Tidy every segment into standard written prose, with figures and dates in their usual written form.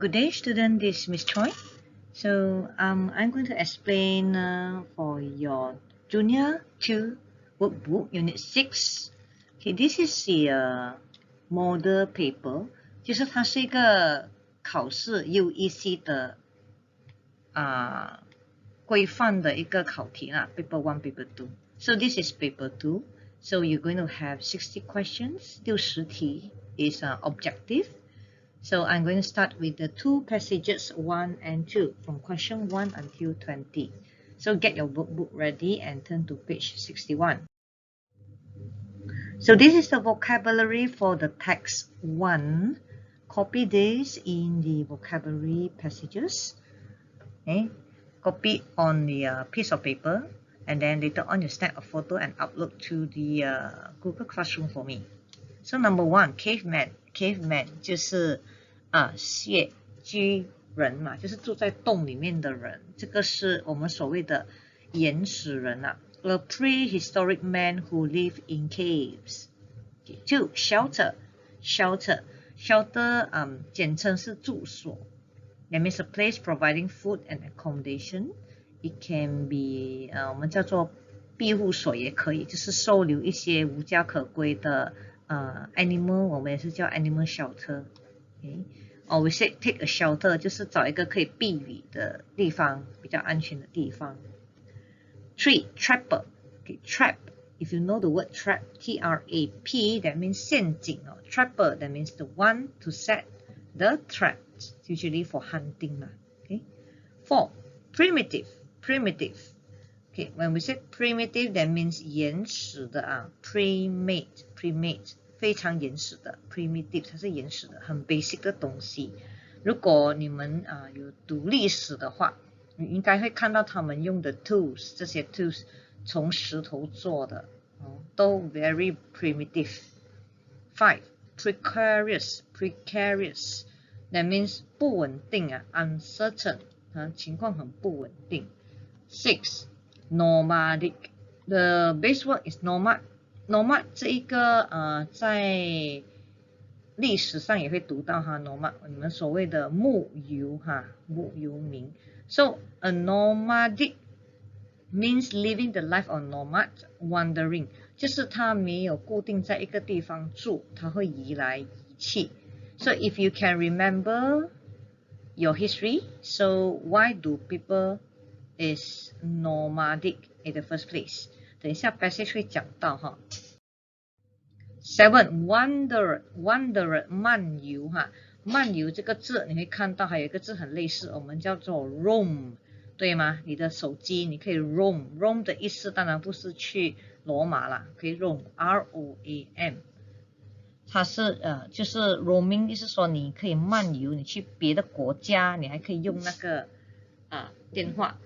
Good day, student. This is Miss Choi. So I'm going to explain for your Junior 2 Workbook Unit 6. Okay, this is the model paper， 就是它是一个考试 UEC 的规范的一个考题啦 ，Paper 1, Paper 2. So this is Paper 2. So you're going to have 60 questions. 60题 is objective. So I'm going to start with the two passages 1 and 2 from question 1 until 20. So get your workbook ready and turn to page 61. So this is the vocabulary for the text 1. Copy this in the vocabulary passages. Okay. Copy on the piece of paper, and then later on you snap a photo and upload to the Google Classroom for me. So number 1, caveman 就是穴居人嘛，就是住在洞里面的人，这个是我们所谓的原始人啊。A prehistoric man who lived in caves. 2, shelter 简称是住所。That means a place providing food and accommodation. It can be 我们叫做庇护所也可以，就是收留一些无家可归的animal， 我们也是叫 animal shelter。Okay. Or we say take a shelter， 就是找一个可以避雨的地方，比较安全的地方。3, trapper. Okay, trap. If you know the word trap, T-R-A-P, that means 陷阱。Trapper, that means the one to set the traps, usually for hunting. Okay. 4, primitive. Okay, when we say primitive, that means 原始的primate 非常原始的 primitive， 它是原始的，很 basic 的东西。如果你们有读历史的话，你应该会看到他们用的 tools， 这些 tools 从石头做的，都 very primitive。5, precarious that means 不稳定uncertain， 情况很不稳定。6, nomadic. The base word is nomad 这一个在历史上也会读到nomad， 你们所谓的牧游民。So a nomadic means living the life of nomad, wandering， 就是他没有固定在一个地方住，他会移来移去。So if you can remember your history, so why do people is nomadic in the first place? 等一下 passage 会讲到7, wanderer 漫游漫游这个字你会看到还有一个字很类似，我们叫做 roam， 对吗？你的手机你可以 roam 的意思当然不是去罗马啦，可以 roam R-O-A-M， 它是就是 roaming， 意思说你可以漫游，你去别的国家，你还可以用那个电话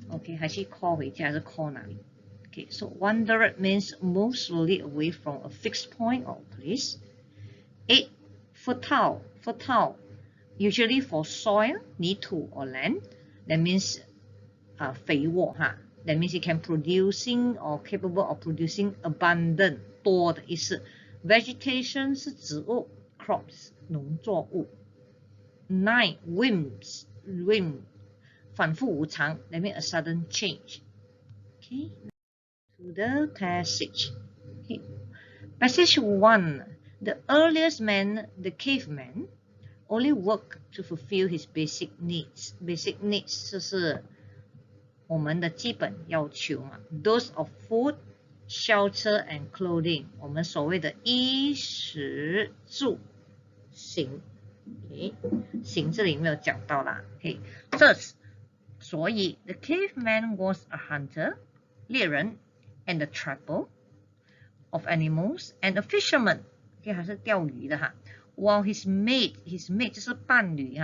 OK， 还是 call 回家还是 call 哪里？Okay, so wanderer means move slowly away from a fixed point or place. 8, fertile, usually for soil, 泥土 or land. That means 肥沃That means it can producing or capable of producing abundant 多的意思。Vegetation 是植物 crops 农作物。9, whim 反复无常 That means a sudden change. Okay. To the passage. Okay. Passage 1. The earliest man, the caveman, only worked to fulfill his basic needs. Basic needs 就是我们的基本要求嘛。Those of food, shelter and clothing. 我们所谓的衣食住行。Okay. 行这里没有讲到啦。Okay. Thus, 所以 the caveman was a hunter, 猎人。And the trapper of animals and a fisherman， okay, 还是钓鱼的While his mate 就是伴侣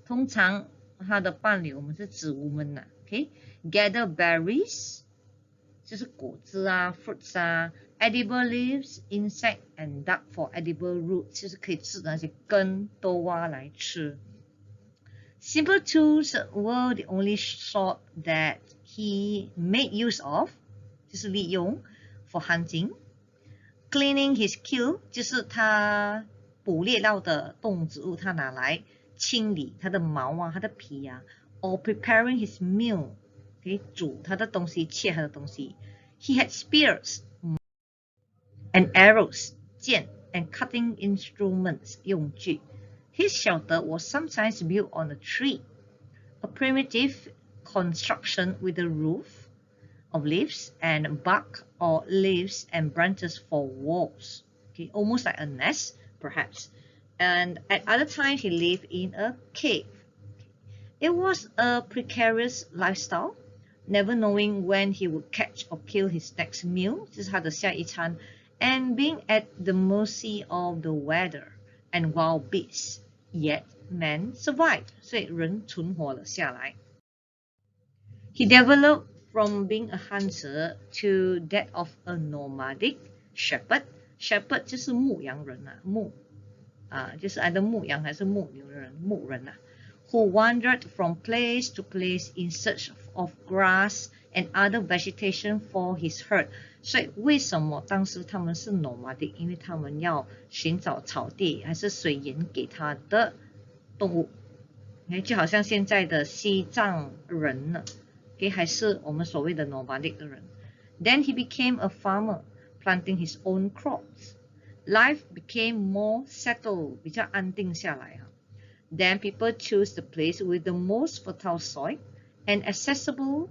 通常他的伴侣我们是指woman okay, gather berries 就是果子fruits edible leaves, insect and dug for edible roots 就是可以吃的那些根都挖来吃。Simple tools were the only sort that he made use of，就是利用 for hunting, cleaning his kill 就是他捕猎到的动植物他拿来清理它的毛啊，它的皮啊 or preparing his meal， 煮他的东西，切他的东西。He had spears and arrows， 剑 and cutting instruments， 用具。His shelter was sometimes built on a tree, a primitive construction with a roof of leaves and bark or leaves and branches for walls. Almost like a nest, perhaps. And at other times, he lived in a cave. It was a precarious lifestyle, never knowing when he would catch or kill his next meal, 这是他的下一餐, and being at the mercy of the weather and wild beasts. Yet man survived, 所以人存活了下来。He developed from being a hunter to that of a nomadic shepherd. Shepherd 就是牧羊人啊，就是 either 牧羊还是牧牛人，牧人啊。Who wandered from place to place in search of grass and other vegetation for his herd. 所以为什么当时他们是 nomadic？ 因为他们要寻找草地还是水源给他的动物。就好像现在的西藏人呢，还是我们所谓的 nomadic 的人。Then he became a farmer, planting his own crops. Life became more settled， 比较安定下来。Then people choose the place with the most fertile soil and accessible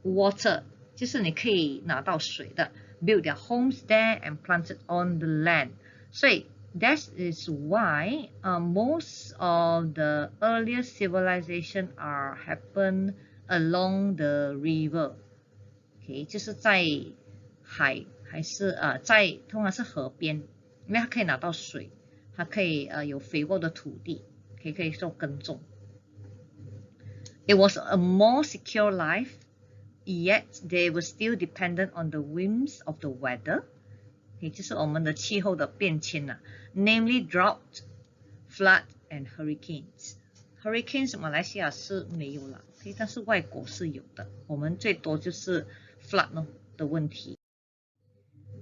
water， 就是你可以拿到水的。Build their homes there and planted on the land。所以 that is why most of the earliest civilization are happen along the river。就是在海还是通常是河边，因为它可以拿到水，它可以有肥沃的土地。可以做耕种。It was a more secure life, yet they were still dependent on the whims of the weather， 就是我们的气候的变迁啊 namely drought, flood and hurricanes. Hurricanes 马来西亚是没有了，但是外国是有的，我们最多就是 flood 的问题。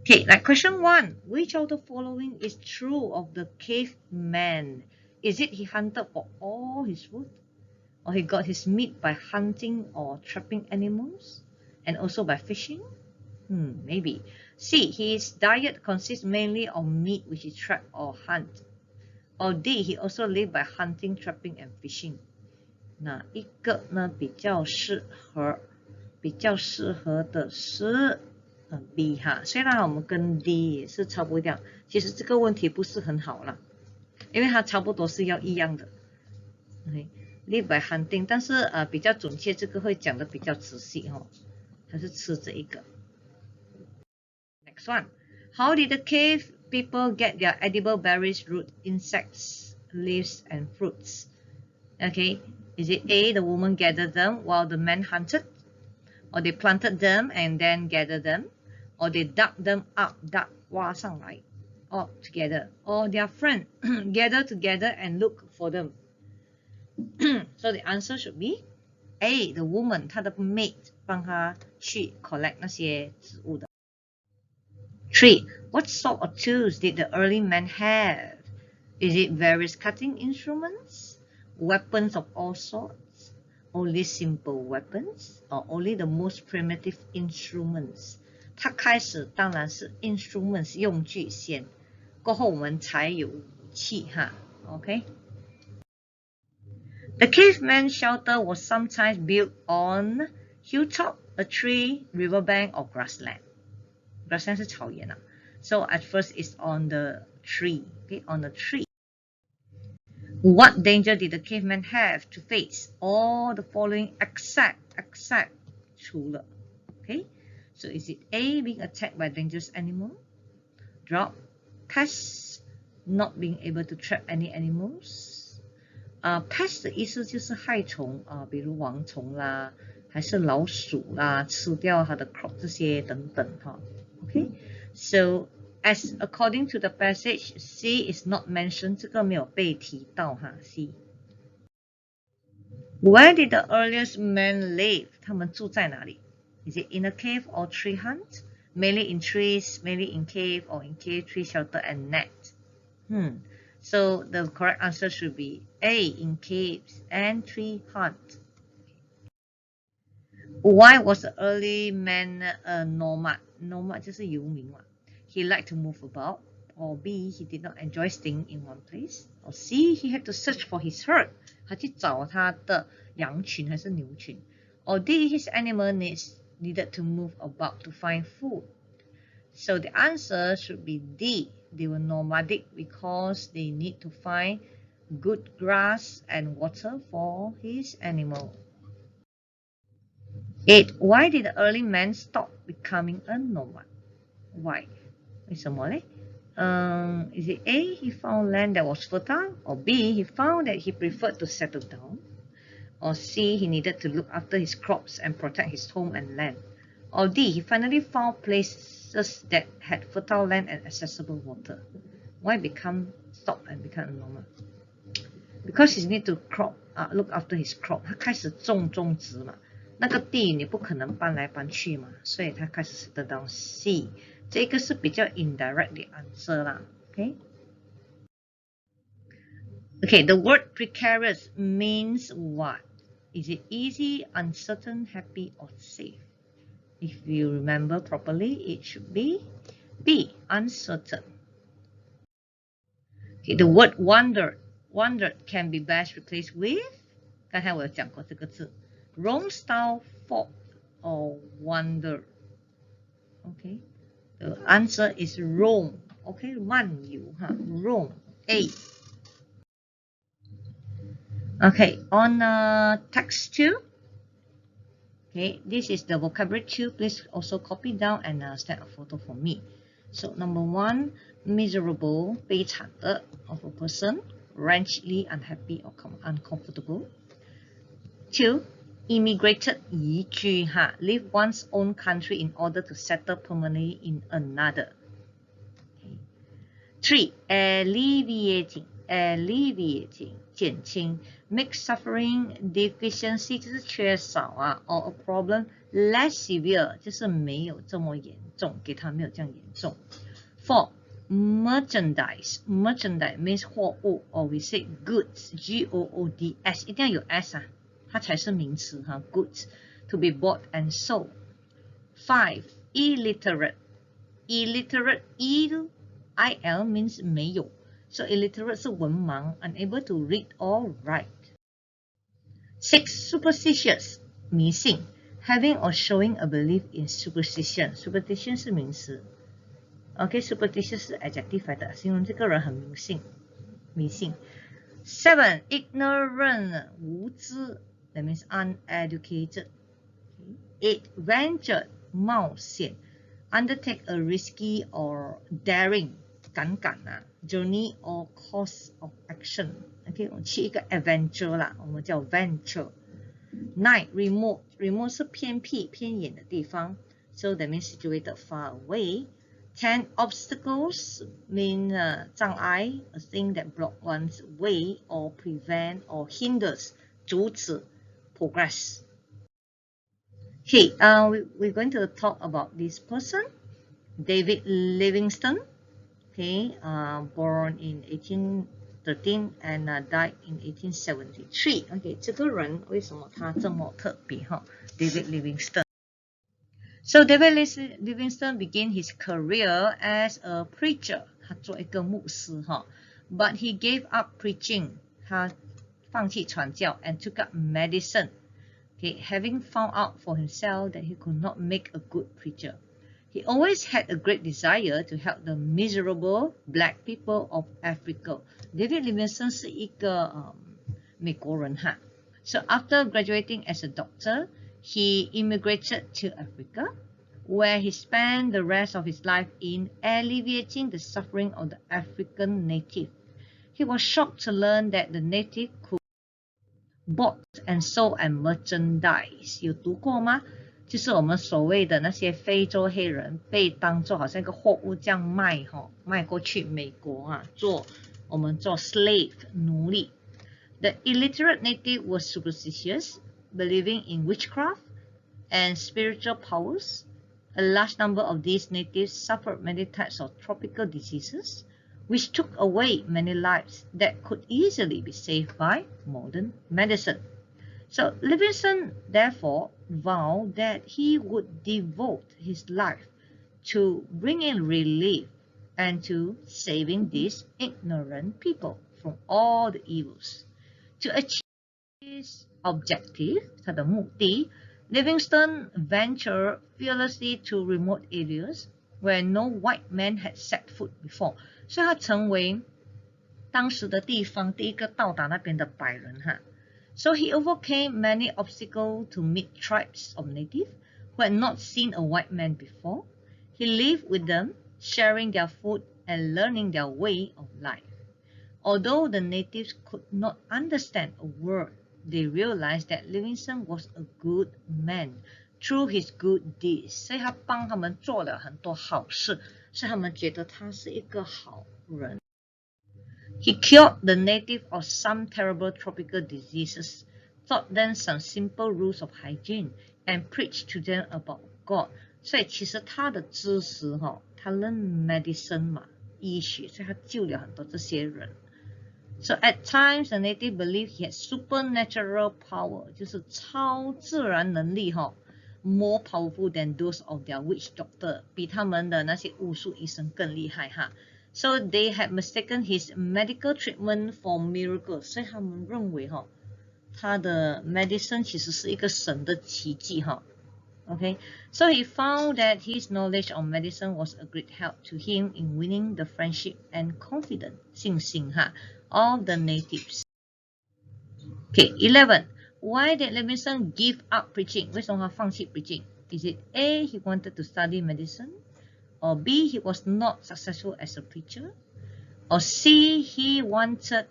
like question 1, which of the following is true of the caveman? Is it he hunted for all his food? Or he got his meat by hunting or trapping animals? And also by fishing? Maybe. C, his diet consists mainly of meat which he trapped or hunt. Or D, he also lived by hunting, trapping and fishing. 哪一个呢比较适合的是B 哈，虽然我们跟 D 也是差不多，其实这个问题不是很好啦。因为它差不多是要一样的 live by hunting， 但是比较准确，这个会讲的比较仔细还是吃这一个。Next one, how did the cave people get their edible berries, roots, insects, leaves and fruits? Is it A, the woman gathered them while the men hunted? Or they planted them and then gathered them? Or they dug them up, 挖上来all together, or their friend gather together and look for them. So the answer should be A, the woman, 她的 maid 帮她去 collect 那些植物的。3. What sort of tools did the early men have? Is it various cutting instruments, weapons of all sorts, only simple weapons, or only the most primitive instruments? 它开始当然是 instruments 用具先，过后我们才有武器哈。The caveman shelter was sometimes built on hilltop, a tree, riverbank, or grassland. Grassland 是草原啊。So at first it's on the tree, on the tree. What danger did the caveman have to face? All the following except 除了 So is it A, being attacked by dangerous animal? Drought, pests, not being able to trap any animals? Pest 的意思就是害虫比如蝗虫啦，还是老鼠啦，吃掉它的 crop 这些等等哈。So as according to the passage, C is not mentioned， 这个没有被提到哈 C。Where did the earliest men live？ 他们住在哪里？ Is it in a cave or tree hut? Mainly in trees, mainly in cave or in cave, tree shelter and net. So the correct answer should be A, in caves and tree hunt. Why was the early man a nomad? Nomad 就是游民嘛。He liked to move about. Or B, he did not enjoy staying in one place. Or C, he had to search for his herd. 他去找他的羊群还是牛群。Or D, his animal needed to move about to find food. So the answer should be D. They were nomadic because they need to find good grass and water for his animal. 8. Why did the early man stop becoming a nomad? Why? 为什么嘞? Is it A, he found land that was fertile? Or B, he found that he preferred to settle down? Or C, he needed to look after his crops and protect his home and land? Or D, he finally found places that had fertile land and accessible water? Why stop and become a nomad? Because he need to look after his crop. 他开始种植嘛，那个地你不可能搬来搬去嘛，所以他开始 settle down. C. 这个是比较 indirect 的 answer 啦 Okay, the word precarious means what? Is it easy, uncertain, happy, or safe? If you remember properly, it should be B, uncertain. Okay, the word wondered can be best replaced with 刚才我有讲过这个字 roam style, fault, or wonder. Okay, the answer is roam. Okay, 漫游 roam. A. Okay, on text 2. Okay, this is the vocabulary 2. Please also copy down and snap a photo for me. So number 1, miserable, 悲惨的 of a person, wretchedly unhappy or uncomfortable. 2, immigrated, 移居 leave one's own country in order to settle permanently in another. Okay. 3, alleviating, 减轻 make suffering deficiency 就是缺少or a problem less severe 就是没有这么严重，给它没有这样严重。 4, merchandise means 货物 or we say goods, goods 一定要有 s 它才是名词goods to be bought and sold. 5, illiterate il means 没有，so illiterate 是文盲 unable to read or write. 6, superstitious 迷信 having or showing a belief in superstition 是名词 OK, superstitious 是 adjective 来的，形容这个人很迷信。 7, ignorant 无知 that means uneducated. 8, venture 冒险 undertake a risky or daring 敢journey or course of action. OK, 我们去一个 adventure 啦，我们叫 venture. 9, remote 是偏僻偏远的地方 so that means situated far away. 10, obstacles mean 障碍 a thing that block one's way or prevent or hinders 阻止 progress. Okay, we're going to talk about this person, David Livingstone. Okay, born in 1813 and died in 1873. Okay, 这个人为什么他这么特别David Livingstone. So David Livingstone began his career as a preacher. 他做一个牧师but he gave up preaching. 他放弃传教 and took up medicine. Okay, having found out for himself that he could not make a good preacher. He always had a great desire to help the miserable black people of Africa. David Livingstone 是一个美国人So after graduating as a doctor, he immigrated to Africa, where he spent the rest of his life in alleviating the suffering of the African native. He was shocked to learn that the native could bought and sold and merchandise. 有读过吗？就是我们所谓的那些非洲黑人被当作好像一个货物这样卖过去美国我们做 slave 奴隶。The illiterate native was superstitious, believing in witchcraft and spiritual powers. A large number of these natives suffered many types of tropical diseases, which took away many lives that could easily be saved by modern medicine. So Livingstone therefore vowed that he would devote his life to bringing relief and to saving these ignorant people from all the evils. To achieve his objective, 他的目的 Livingstone ventured fearlessly to remote areas where no white man had set foot before. 所以他成为当时的地方第一个到达那边的白人哈。So he overcame many obstacles to meet tribes of natives who had not seen a white man before. He lived with them, sharing their food and learning their way of life. Although the natives could not understand a word, they realized that Livingstone was a good man through his good deeds. 所以他帮他们做了很多好事，所以他们觉得他是一个好人。He cured the natives of some terrible tropical diseases, taught them some simple rules of hygiene, and preached to them about God. 所以其实他的知识他认 medicine 嘛，医学，所以他救了很多这些人。So at times the native believed he had supernatural power, 就是超自然能力more powerful than those of their witch doctor, 比他们的那些巫术医生更厉害哈。So they had mistaken his medical treatment for miracles. 所以他们认为他的 medicine 其实是一个神的奇迹Okay, so he found that his knowledge of medicine was a great help to him in winning the friendship and confidence 信心of the natives. Okay, 11. Why did Livingstone give up preaching? 为什么他放弃 preaching? Is it A, he wanted to study medicine? Or B, he was not successful as a preacher? Or C, he wanted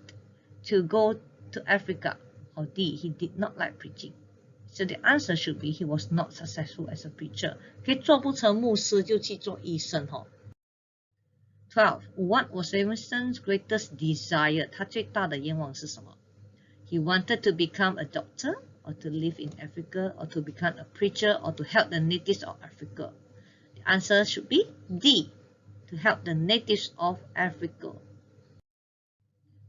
to go to Africa? Or D, he did not like preaching? So the answer should be he was not successful as a preacher. 可以做不成牧师就去做医生12. What was Livingstone's greatest desire? 他最大的愿望是什么？ He wanted to become a doctor, or to live in Africa, or to become a preacher, or to help the natives of Africa. The answer should be D, to help the natives of Africa.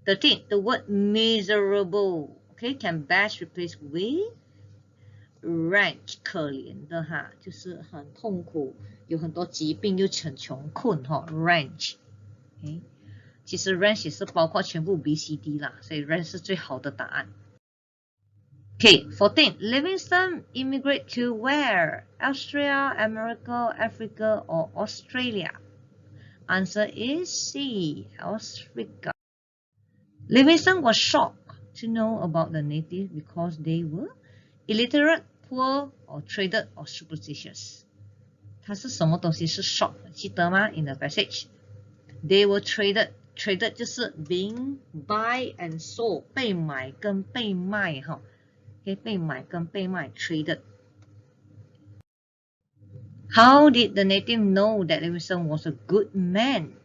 13. The word miserable, okay, can best replace with wretched, 可怜的就是很痛苦，有很多疾病，又很穷困wretched。Okay. 其实 wretched 也是包括全部 BCD 啦，所以 wretched 是最好的答案。Okay, 14. Livingstone immigrated to where? Austria, America, Africa, or Australia? Answer is C, Africa. Livingstone was shocked to know about the natives because they were illiterate, poor, or traded, or superstitious. 它是什么东西是 shock 记得吗 in the passage? They were traded. Traded 就是 being buy and sold, 被买跟被卖被买跟被卖 traded. How did the native know that Livingstone was a good man?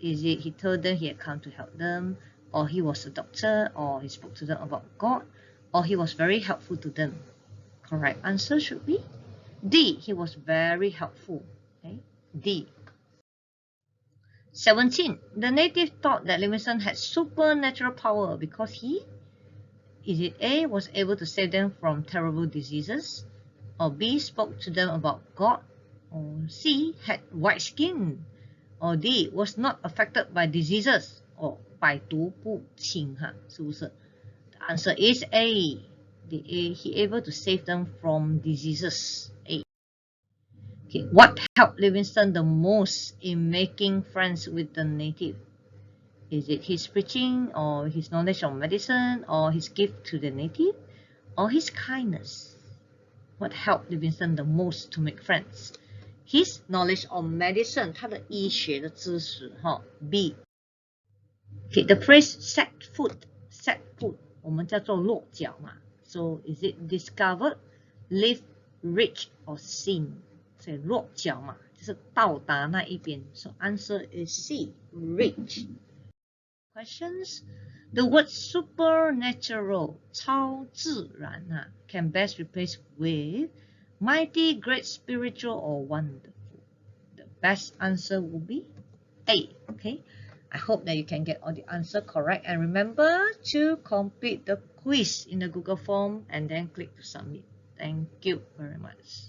Is it he told them he had come to help them, or he was a doctor, or he spoke to them about God, or he was very helpful to them? Correct answer should be D. He was very helpful. Okay? D. 17. The native thought that Livingstone had supernatural power because he, is it A, was able to save them from terrible diseases, or B, spoke to them about God, or C, had white skin, or D, was not affected by diseases, or 百毒不侵是不是 The answer is A. The A, he able to save them from diseases. A. Okay, what helped Livingstone the most in making friends with the native? Is it his preaching, or his knowledge of medicine, or his gift to the native, or his kindness? What helped Livingstone the most to make friends? His knowledge of medicine, 他的医学的知识B. Okay, the phrase set foot,我们叫做落脚嘛。So is it discovered, live, reach, or seen? 所以落脚嘛，就是到达那一边。So answer is C, reach. Questions? The word supernatural, 超自然can best replace with mighty, great, spiritual, or wonderful. The best answer will be A. Okay. I hope that you can get all the answer correct, and remember to complete the quiz in the Google form and then click to submit. Thank you very much.